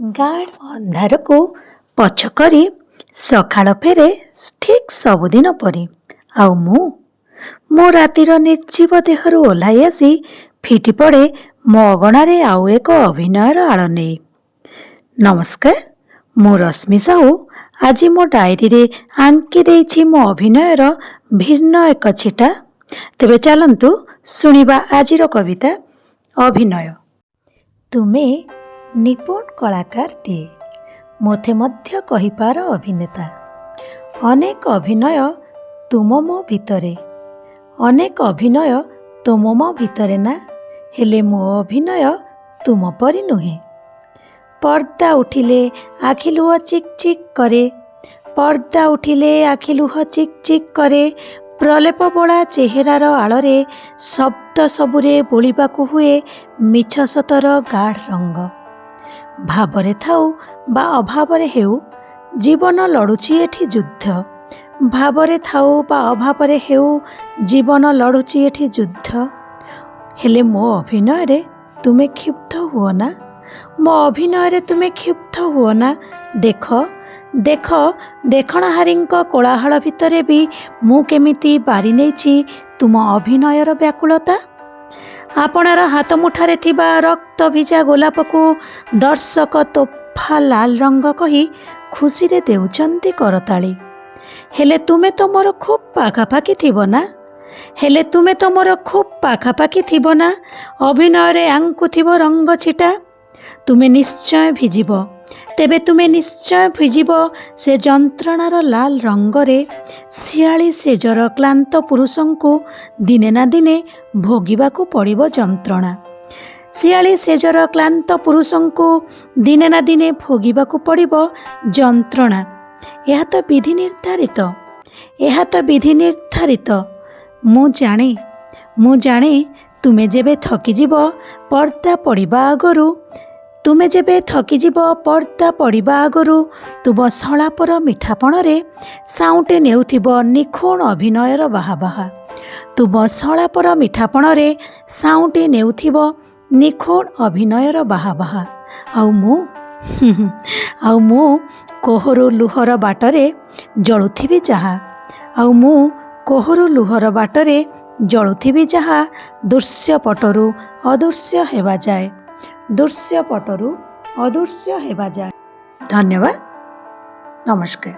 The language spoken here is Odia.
ଗାଢ଼ ଅନ୍ଧାରକୁ ପଛ କରି ସକାଳ ଫେରେ ଠିକ୍ ସବୁଦିନ ପରି। ଆଉ ମୁଁ ରାତିର ନିର୍ଜୀବ ଦେହରୁ ଓହ୍ଲାଇ ଆସି ଫିଟି ପଡ଼େ ମୋ ଅଗଣାରେ ଆଉ ଏକ ଅଭିନୟର ଆଳ ନେଇ। ନମସ୍କାର, ମୁଁ ରଶ୍ମି ସାହୁ। ଆଜି ମୋ ଡାଏରୀରେ ଆଙ୍କି ଦେଇଛି ମୋ ଅଭିନୟର ଭିନ୍ନ ଏକ ଛିଟା। ତେବେ ଚାଲନ୍ତୁ ଶୁଣିବା ଆଜିର କବିତା ଅଭିନୟ। ତୁମେ ନିପୁଣ କଳାକାରଟିଏ, ମୋତେ ମଧ୍ୟ କହିପାର ଅଭିନେତା। ଅନେକ ଅଭିନୟ ତୁମ ମୋ ଭିତରେ, ଅନେକ ଅଭିନୟ ତୁମ ମୋ ଭିତରେ ନା, ହେଲେ ମୋ ଅଭିନୟ ତୁମ ପରି ନୁହେଁ। ପର୍ଦ୍ଦା ଉଠିଲେ ଆଖି ଲୁହ ଚିକ୍ ଚିକ୍ କରେ, ପର୍ଦ୍ଦା ଉଠିଲେ ଆଖି ଲୁହ ଚିକ୍ ଚିକ୍ କରେ। ପ୍ରଲେପ ବୋଳା ଚେହେରାର ଆଳରେ ଶବ୍ଦ ସବୁରେ ବୋଳିବାକୁ ହୁଏ ମିଛ ସତର ଗାଢ଼ ରଙ୍ଗ। ଭାବରେ ଥାଉ ବା ଅଭାବରେ ହେଉ, ଜୀବନ ଲଢ଼ୁଛି ଏଠି ଯୁଦ୍ଧ। ଭାବରେ ଥାଉ ବା ଅଭାବରେ ହେଉ, ଜୀବନ ଲଢ଼ୁଛି ଏଠି ଯୁଦ୍ଧ। ହେଲେ ମୋ ଅଭିନୟରେ ତୁମେ କ୍ଷୁବ୍ଧ ହୁଅ ନା, ମୋ ଅଭିନୟରେ ତୁମେ କ୍ଷୁବ୍ଧ ହୁଅ ନା। ଦେଖ ଦେଖ ଦେଖଣାହାରୀଙ୍କ କୋଳାହଳ ଭିତରେ ବି ମୁଁ କେମିତି ବାରି ନେଇଛି ତୁମ ଅଭିନୟର ବ୍ୟାକୁଳତା। ଆପଣାର ହାତ ମୁଠାରେ ଥିବା ରକ୍ତ ଭିଜା ଗୋଲାପକୁ ଦର୍ଶକ ତୋଫା ଲାଲ ରଙ୍ଗ କହି ଖୁସିରେ ଦେଉଛନ୍ତି କରତାଳି। ହେଲେ ତୁମେ ତ ମୋର ଖୁବ୍ ପାଖାପାଖି ଥିବ ନା, ହେଲେ ତୁମେ ତ ମୋର ଖୁବ୍ ପାଖାପାଖି ଥିବ ନା। ଅଭିନୟରେ ଆଙ୍କୁଥିବ ରଙ୍ଗ ଛିଟା, ତୁମେ ନିଶ୍ଚୟ ଭିଜିବ, ତେବେ ତୁମେ ନିଶ୍ଚୟ ଭିଜିବ ସେ ଯନ୍ତ୍ରଣାର ଲାଲ ରଙ୍ଗରେ। ଶିଆଳି ସେଜର କ୍ଳାନ୍ତ ପୁରୁଷଙ୍କୁ ଦିନେ ନା ଦିନେ ଭୋଗିବାକୁ ପଡ଼ିବ ଯନ୍ତ୍ରଣା। ଶିଆଳି ସେଜର କ୍ଳାନ୍ତ ପୁରୁଷଙ୍କୁ ଦିନେ ନା ଦିନେ ଭୋଗିବାକୁ ପଡ଼ିବ ଯନ୍ତ୍ରଣା। ଏହା ତ ବିଧି ନିର୍ଦ୍ଧାରିତ, ଏହା ତ ବିଧି ନିର୍ଦ୍ଧାରିତ। ମୁଁ ଜାଣେ ତୁମେ ଯେବେ ଥକିଯିବ ପର୍ଦ୍ଦା ପଡ଼ିବା ଆଗରୁ, ତୁମେ ଯେବେ ଥକିଯିବ ପର୍ଦ୍ଦା ପଡ଼ିବା ଆଗରୁ, ତୁମ ସଳାପର ମିଠାପଣରେ ସାଉଁଟି ନେଉଥିବ ନିଖୁଣ ଅଭିନୟର ବାହା ବାହା। ତୁମ ସଳାପର ମିଠାପଣରେ ସାଉଁଟି ନେଉଥିବ ନିଖୁଣ ଅଭିନୟର ବାହା ବାହା। ଆଉ ମୁଁ କୋହରୁ ଲୁହର ବାଟରେ ଜଳୁଥିବି ଯାହା, ଆଉ ମୁଁ କୋହରୁ ଲୁହର ବାଟରେ ଜଳୁଥିବି ଯାହା, ଦୃଶ୍ୟପଟରୁ ଅଦୃଶ୍ୟ ହେବା ଯାଏ, ଦୃଶ୍ୟପଟରୁ ଅଦୃଶ୍ୟ ହେବା ଯାଏ। ଧନ୍ୟବାଦ, ନମସ୍କାର।